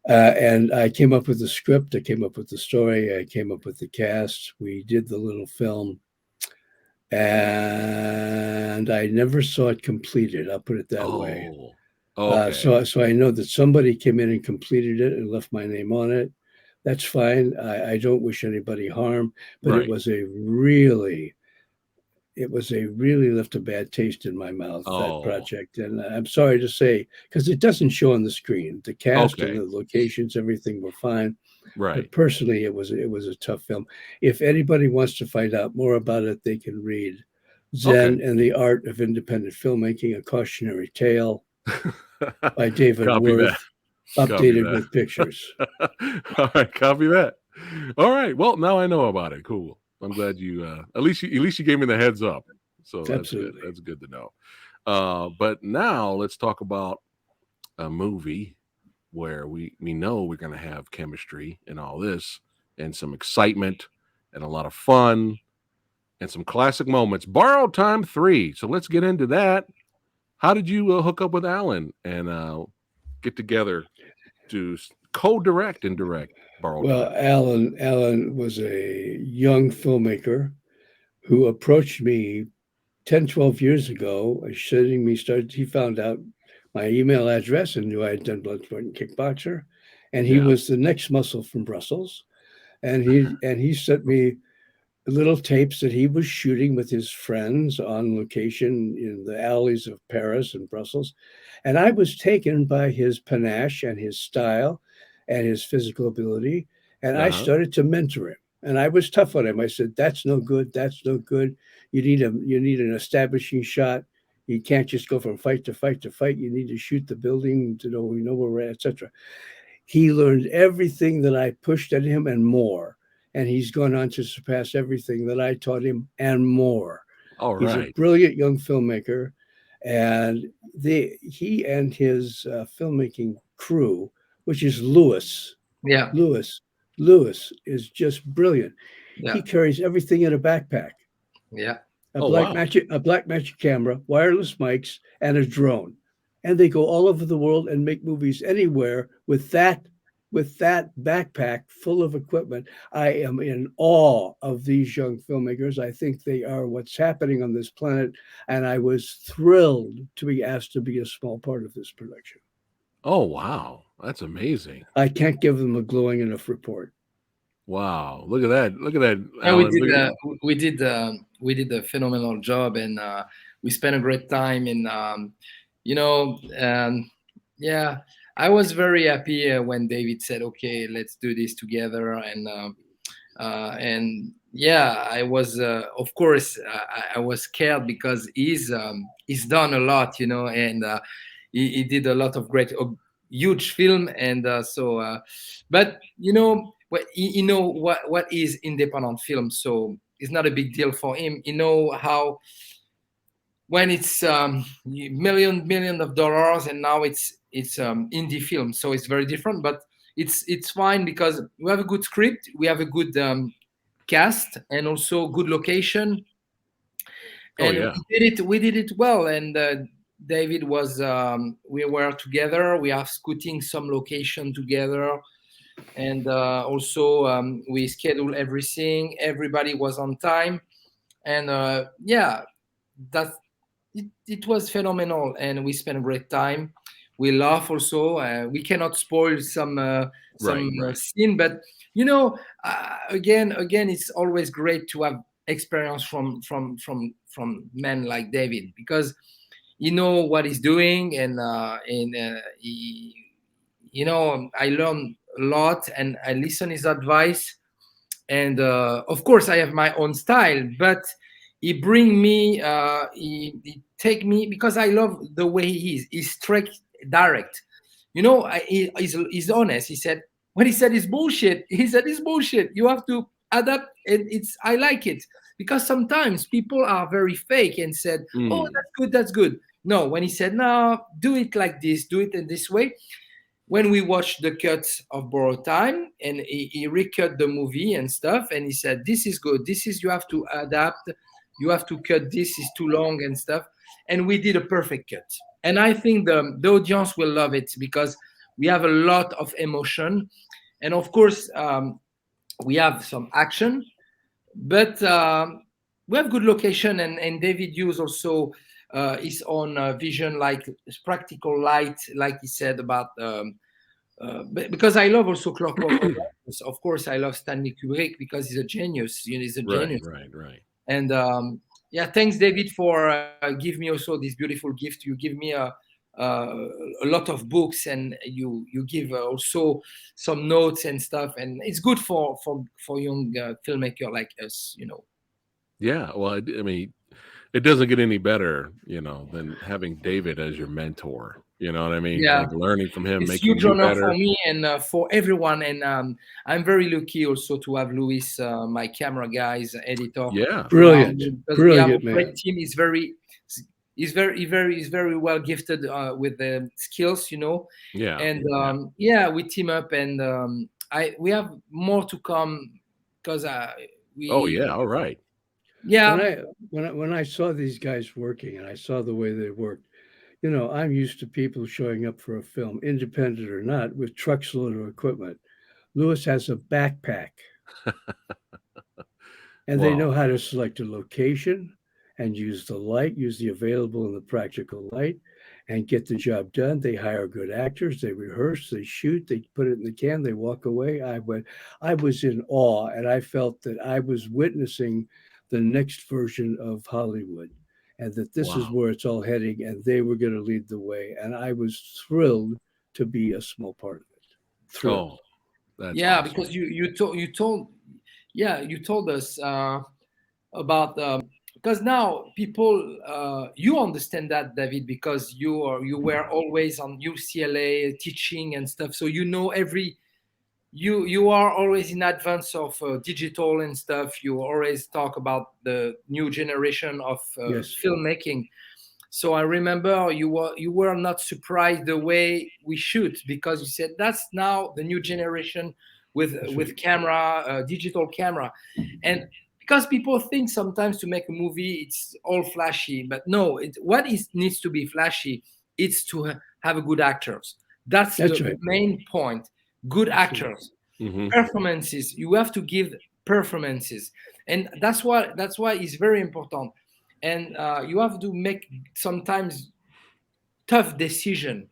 And I came up with the script, I came up with the story, I came up with the cast. We did the little film, and I never saw it completed. I'll put it that way. Okay. So I know that somebody came in and completed it and left my name on it. That's fine. I don't wish anybody harm, but Right. it was a really left a bad taste in my mouth, that project. And I'm sorry to say, because it doesn't show on the screen. The cast and Okay. the locations, everything were fine. Right. But personally, it was a tough film. If anybody wants to find out more about it, they can read Zen and the Art of Independent Filmmaking, A Cautionary Tale by David Copy Worth, that. updated with pictures. All right, copy that. All right. Well, now I know about it. Cool. I'm glad you at least you gave me the heads up. So that's Absolutely. good. That's good to know. But now let's talk about a movie where we know we're going to have chemistry and all this and some excitement and a lot of fun and some classic moments. Borrowed Time 3. So let's get into that. How did you hook up with Alan and get together to co-direct and direct Borrowed Well, Time? Alan was a young filmmaker who approached me 10, 12 years ago, he found out my email address and knew I had done Bloodsport and Kickboxer. And he was the next muscle from Brussels. And he sent me little tapes that he was shooting with his friends on location in the alleys of Paris and Brussels. And I was taken by his panache and his style and his physical ability. And I started to mentor him. And I was tough on him. I said, "That's no good. That's no good. You need an establishing shot. You can't just go from fight to fight to fight. You need to shoot the building to know where we're at, etc." He learned everything that I pushed at him and more. And he's gone on to surpass everything that I taught him and more. All right. He's a brilliant young filmmaker. And he and his filmmaking crew, which is Lewis. Yeah. Lewis is just brilliant. Yeah. He carries everything in a backpack. Yeah. A black magic camera, wireless mics, and a drone. And they go all over the world and make movies anywhere with that backpack full of equipment. I am in awe of these young filmmakers. I think they are what's happening on this planet. And I was thrilled to be asked to be a small part of this production. Oh, wow. That's amazing. I can't give them a glowing enough report. Wow. Look at that. Look at that. Yeah, Alan. we did a phenomenal job, and we spent a great time in, yeah, I was very happy when David said, "Okay, let's do this together." And yeah, I was, of course, I was scared because he's done a lot, and he did a lot of great, huge film, and but what is independent film, so it's not a big deal for him. How when it's million of dollars, and now it's indie film, so it's very different, but it's fine because we have a good script, we have a good cast, and also good location, and we did it well. And David was we were together, we are scouting some location together, and also we scheduled everything, everybody was on time, and it was phenomenal, and we spent a great time. We laugh also. We cannot spoil some scene, but again, it's always great to have experience from men like David, because you know what he's doing, and he, I learn a lot and I listen his advice, and of course I have my own style, but he bring me, he take me, because I love the way he is. He's straight, direct. He's honest. He said, when he said it's bullshit, he said it's bullshit. You have to adapt, and I like it, because sometimes people are very fake and said, oh, Mm. that's good, that's good. No, when he said, no, do it like this, do it in this way. When we watched the cuts of Borrowed Time, and he recut the movie and stuff, and he said, this is good, this is, you have to adapt, you have to cut, this is too long and stuff. And we did a perfect cut, and I think the audience will love it, because we have a lot of emotion, and of course, we have some action, but we have good location, and David used also his own vision, like practical light, like he said about because I love also Clockwork Orange. Of course, I love Stanley Kubrick, because he's a genius. He's a Right, genius. right. And yeah, thanks, David, for give me also this beautiful gift. You give me a lot of books, and you give also some notes and stuff, and it's good for young filmmaker like us. Yeah. Well, I mean, it doesn't get any better, than having David as your mentor. You know what I mean? Yeah, Like learning from him, it's making huge you honor for better. me and for everyone, and I'm very lucky also to have Luis, my camera guys, editor, Yeah. around Brilliant, me, because we have a brilliant great man. team. He's very well gifted with the skills. Yeah. And yeah, we team up, and we have more to come, because Oh we yeah. All right. When yeah. I when I saw these guys working and I saw the way they worked, I'm used to people showing up for a film, independent or not, with trucks loaded of equipment. Lewis has a backpack, and they Well, know how to select a location and use the light, use the available and the practical light, and get the job done. They hire good actors, they rehearse, they shoot, they put it in the can, they walk away. I was in awe, and I felt that I was witnessing the next version of Hollywood, and that this is wow. where it's all heading, and they were going to lead the way. And I was thrilled to be a small part of it. Thrilled. Oh, that's Yeah, awesome. because you told us about, because now people, you understand that, David, because you were always on UCLA teaching and stuff, so you are always in advance of digital and stuff. You always talk about the new generation of Yes. filmmaking. So I remember you were not surprised the way we shoot, because you said that's now the new generation That's with right. camera, digital camera, and because people think sometimes to make a movie it's all flashy, but no, what is needs to be flashy, it's to have a good actors. That's That's the right. main point. Good That's right. actors, Hmm. performances. You have to give performances, and that's why it's very important. And you have to make sometimes tough decision,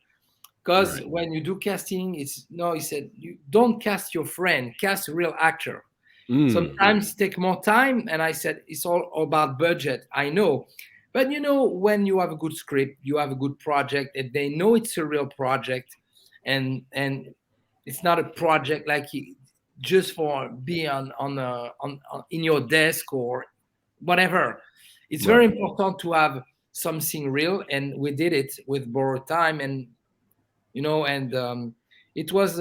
because Right. when you do casting, it's no. He said you don't cast your friend, cast a real actor. Mm. Sometimes take more time, and I said it's all about budget, I know, but when you have a good script, you have a good project, and they know it's a real project, and it's not a project like just for being on in your desk or whatever. It's very Right. important to have something real, and we did it with Borrowed Time, and it was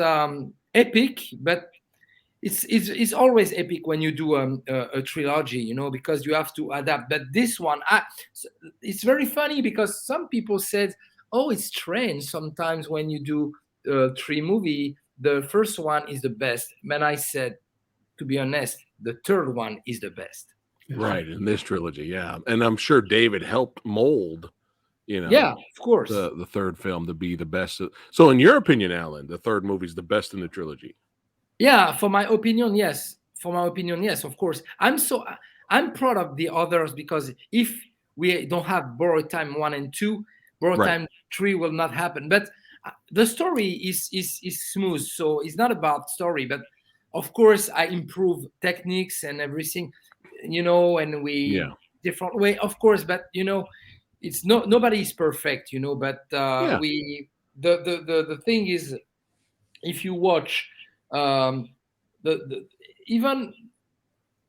epic, but it's always epic when you do a trilogy, because you have to adapt. But this one, it's very funny, because some people said, oh, it's strange sometimes when you do three movie, the first one is the best. And I said, to be honest, the third one is the best. That's right. Right. In this trilogy, yeah. And I'm sure David helped mold, you Yeah, know, of course. the third film to be the best. So in your opinion, Alan, the third movie is the best in the trilogy. Yeah, for my opinion, yes. For my opinion, yes, of course. I'm proud of the others, because if we don't have Borrowed Time 1 and 2, Borrowed Right. Time 3 will not happen. But the story is smooth, so it's not about story. But of course, I improve techniques and everything, and we different way, of course, but it's nobody is perfect, but we the thing is, if you watch the even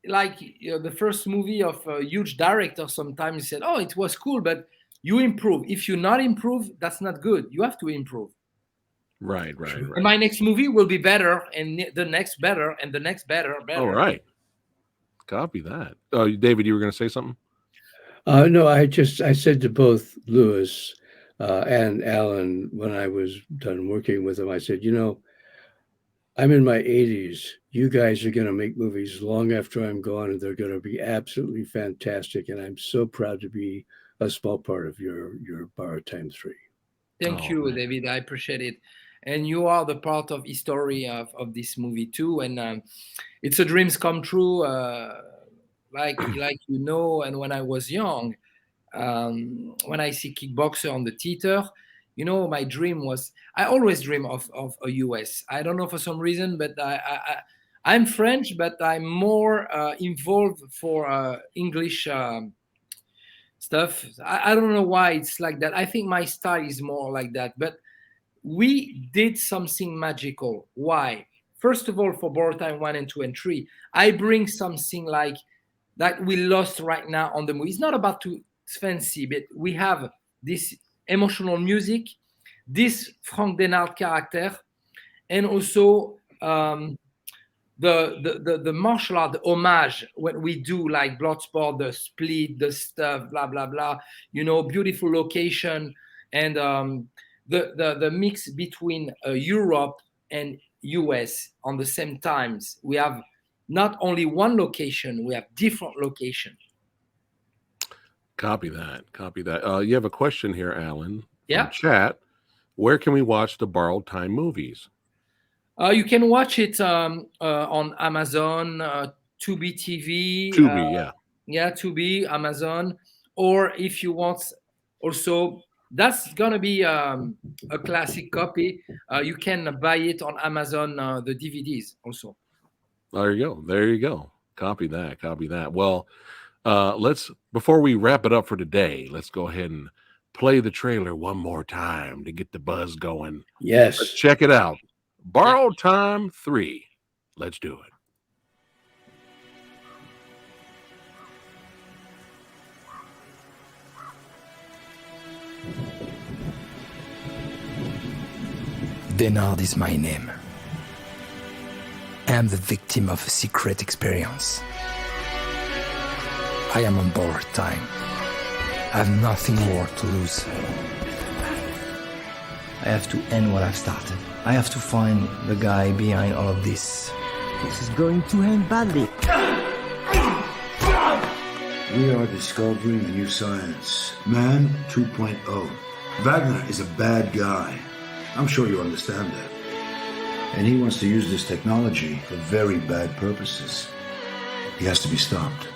like the first movie of a huge director, sometimes said, oh, it was cool, but you improve. If you not improve, that's not good. You have to improve. Right. And my next movie will be better, and the next better, and the next better. All right. Copy that. David, you were going to say something? No, I said to both Louis and Alan when I was done working with them, I said, I'm in my 80s. You guys are going to make movies long after I'm gone, and they're going to be absolutely fantastic. And I'm so proud to be a small part of your Borrowed Time 3. Thank you, man. David. I appreciate it. And you are the part of history of this movie too. And it's a dreams come true, like and when I was young, when I see Kickboxer on the theater, my dream was, I always dream of a US. I don't know for some reason, but I'm French, but I'm more involved for English stuff. I don't know why it's like that. I think my style is more like that. But we did something magical. Why? First of all, for Borrowed Time 1 and 2 and 3, I bring something like that we lost right now on the movie. It's not about too fancy, but we have this emotional music, this Frank Denard character, and also the martial art, the homage, what we do, like Bloodsport, the Split, the stuff, blah blah blah. Beautiful location, and the mix between Europe and US on the same times. We have not only one location, we have different locations. Copy that. You have a question here, Alan. Yeah. Chat. Where can we watch the Borrowed Time movies? You can watch it on Amazon, Tubi TV. Tubi, yeah. Yeah, Tubi, Amazon. Or if you want, also, that's going to be a classic copy. You can buy it on Amazon, the DVDs also. There you go. Copy that. Well, before we wrap it up for today, let's go ahead and play the trailer one more time to get the buzz going. Yes. Let's check it out. Borrowed Time 3. Let's do it. Denard is my name. I am the victim of a secret experience. I am on borrowed time. I have nothing more to lose. I have to end what I've started. I have to find the guy behind all of this. This is going to end badly. We are discovering a new science, Man 2.0. Wagner is a bad guy. I'm sure you understand that. And he wants to use this technology for very bad purposes. He has to be stopped.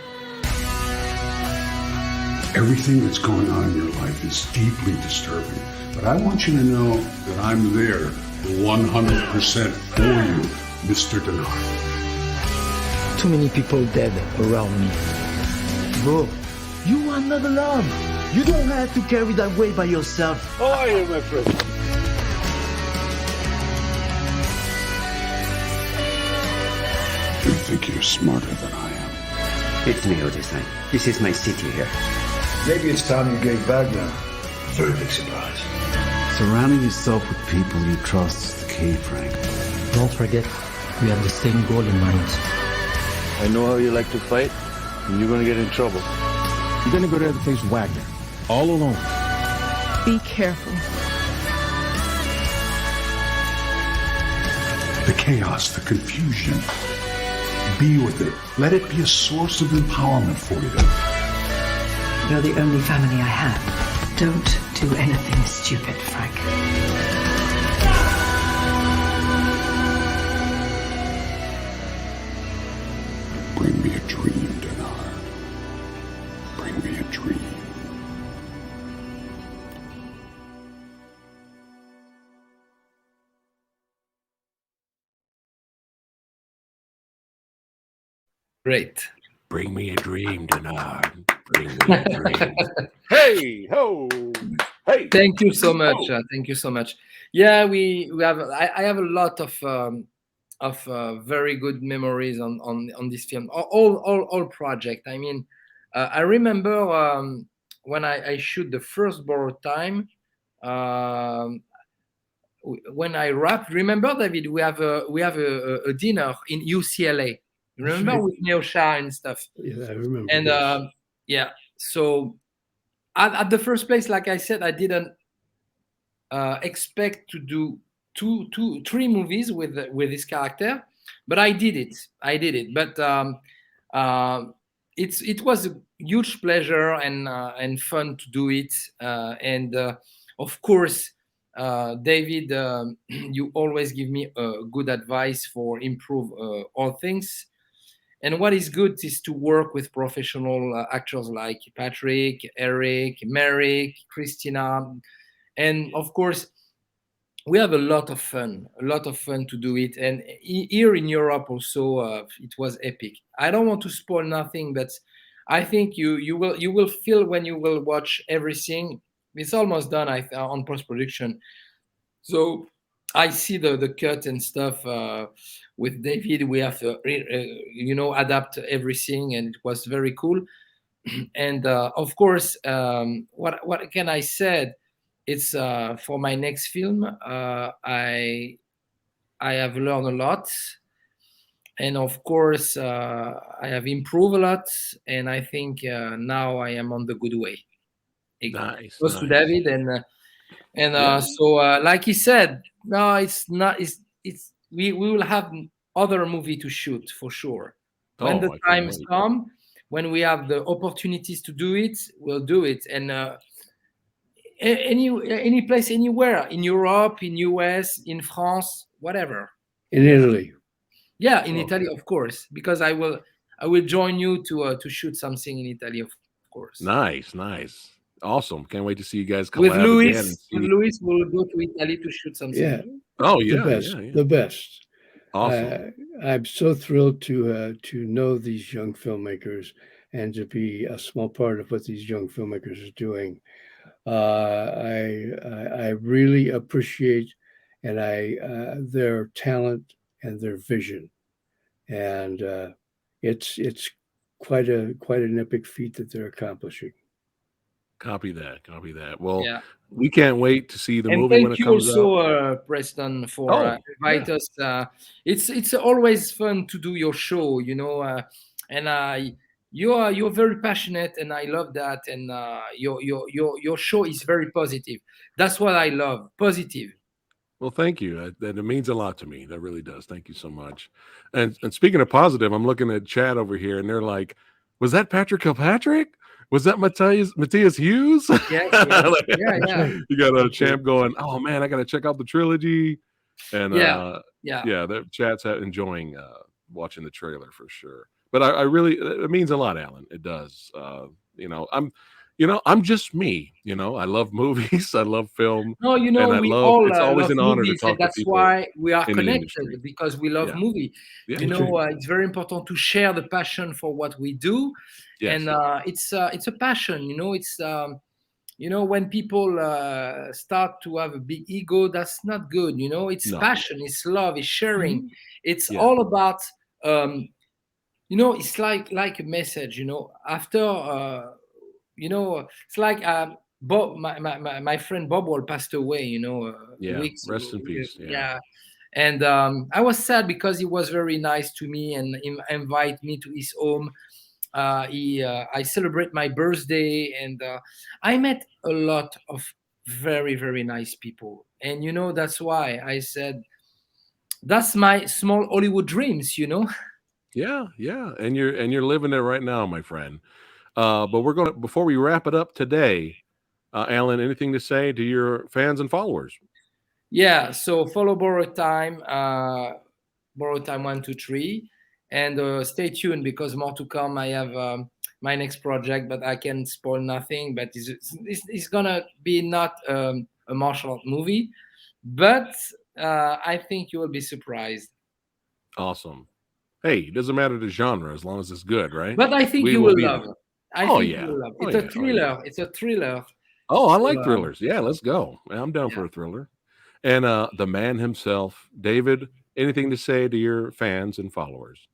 Everything that's going on in your life is deeply disturbing. But I want you to know that I'm there 100% for you, Mr. Denard. Too many people dead around me. Bro, you are not alone. You don't have to carry that weight by yourself. How are you, my friend? You think you're smarter than I am. It's me, Odyssey. This is my city here. Maybe it's time you gave Wagner a very big surprise. Surrounding yourself with people you trust is the key, Frank. Don't forget, we have the same goal in mind. I know how you like to fight, and you're gonna get in trouble. You're gonna go there to face Wagner, all alone. Be careful. The chaos, the confusion. Be with it. Let it be a source of empowerment for you. You're the only family I have. Don't do anything stupid, Frank. Bring me a dream, Denard. Bring me a dream. Great. Bring me a dream tonight. Bring me a dream. Hey ho, hey. Thank you so much. Ho. Thank you so much. Yeah, we have. I have a lot of very good memories on this film. All project. I mean, I remember when I shoot the first Borrowed Time. Um, when I wrapped, remember, David, we have a dinner in UCLA. Remember, right. with Neo Shah and stuff. Yeah, I remember. And Yes. yeah, so at the first place, like I said, I didn't expect to do three movies with this character, but I did it. But it was a huge pleasure and fun to do it. And of course, David, you always give me good advice for improve all things. And what is good is to work with professional actors like Patrick, Eric, Merrick, Christina, and of course we have a lot of fun to do it. And here in Europe also, it was epic. I don't want to spoil nothing, but I think you will feel when you will watch everything. It's almost done on post production, so I see the cut and stuff with David. We have to adapt everything, and it was very cool. And of course, what can I said? It's for my next film. I have learned a lot, and of course, I have improved a lot. And I think now I am on the good way. Nice. Goes to David, and Yeah. so like he said, no, it's not. It's we will have other movie to shoot for sure. When the Oh, I can't times wait. come, when we have the opportunities to do it, we'll do it. And any place, anywhere in Europe, in US, in France, whatever. In Italy. Yeah, in Oh. Italy, of course, because I will join you to shoot something in Italy, of course. Nice, nice, awesome. Can't wait to see you guys With collab Louis, again. And with see... Louis, we'll go to Italy to shoot something. Yeah. Oh The yeah, best. yeah, yeah. The best. Awesome. I'm so thrilled to know these young filmmakers and to be a small part of what these young filmmakers are doing. I really appreciate and their talent and their vision, and it's quite an epic feat that they're accomplishing. Copy that. Copy that. Well, Yeah. we can't wait to see the And movie when thank it you comes out. also, Preston, for invite us. It's always fun to do your show, and you're very passionate, and I love that. And your show is very positive. That's what I love, positive. Well, thank you. That it means a lot to me. That really does. Thank you so much. And speaking of positive, I'm looking at chat over here, and they're like, "Was that Patrick Kilpatrick? Was that Matthias Hughes?" Yeah. You got a champ going, "Oh man, I got to check out the trilogy." And Yeah. the chat's enjoying watching the trailer for sure. But I really, it means a lot, Alan. It does. I'm just me. I love movies. I love film. No, And I we love. all It's always love an honor to movies, and talk to that's people why we are in the industry. connected, because we love Yeah. movie. Yeah. It's very important to share the passion for what we do. Yes. And it's a passion. It's when people start to have a big ego, that's not good. It's No. passion, it's love, it's sharing. It's Yeah. all about it's like a message. After it's like Bob, my friend Bob Wall passed away. Yeah. Weeks Rest ago. in peace. Yeah. And I was sad because he was very nice to me and invite me to his home. I celebrate my birthday, and I met a lot of very, very nice people. And that's why I said that's my small Hollywood dreams. Yeah. Yeah. And you're living it right now, my friend. But before we wrap it up today, Alan, anything to say to your fans and followers? Yeah. So follow Borrowed Time, Borrowed Time 1, 2, 3, and stay tuned because more to come. I have my next project, but I can spoil nothing. But it's gonna be not a martial art movie, but I think you will be surprised. Awesome. hey, it doesn't matter the genre as long as it's good, right? But I think We you will will be love there. it. I Oh think yeah. you will love it. Oh It's yeah. a Oh thriller. yeah. It's a thriller. Oh, I So, like thrillers. Yeah, let's go. I'm down for yeah. a thriller. And the man himself, David, anything to say to your fans and followers?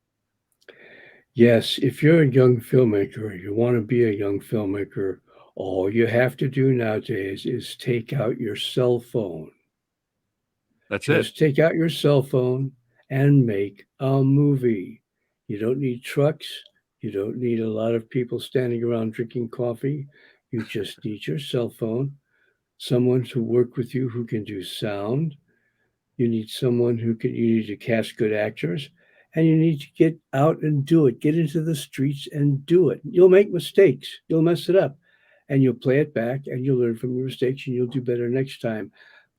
Yes, if you're a young filmmaker, you want to be a young filmmaker, all you have to do nowadays is take out your cell phone. That's it. Just take out your cell phone and make a movie. You don't need trucks. You don't need a lot of people standing around drinking coffee. You just need your cell phone, someone to work with you who can do sound. You need someone you need to cast good actors, and you need to get out and do it. Get into the streets and do it. You'll make mistakes. You'll mess it up, and you'll play it back, and you'll learn from your mistakes, and you'll do better next time.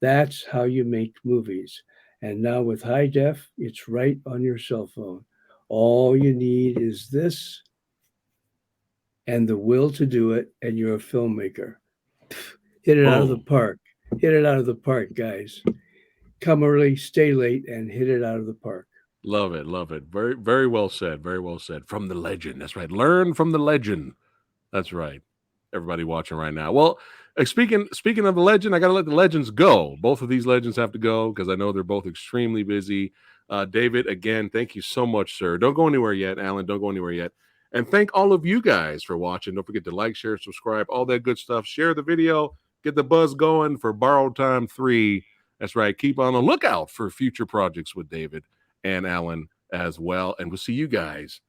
That's how you make movies. And now with high def, it's right on your cell phone. All you need is this and the will to do it, and you're a filmmaker. Hit it out of the Boom. park. Hit it out of the park, guys. Come early, stay late, and hit it out of the park. Love it. Love it. Very, very well said. Very well said. From the legend. That's right. Learn from the legend. That's right. Everybody watching right now. Well, speaking of the legend, I got to let the legends go. Both of these legends have to go because I know they're both extremely busy. David, again, thank you so much, sir. Don't go anywhere yet. Alan, don't go anywhere yet. And thank all of you guys for watching. Don't forget to like, share, subscribe, all that good stuff. Share the video. Get the buzz going for Borrowed Time 3. That's right. Keep on the lookout for future projects with David and Alan as well. And we'll see you guys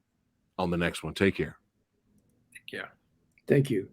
on the next one. Take care. Take care. Thank you.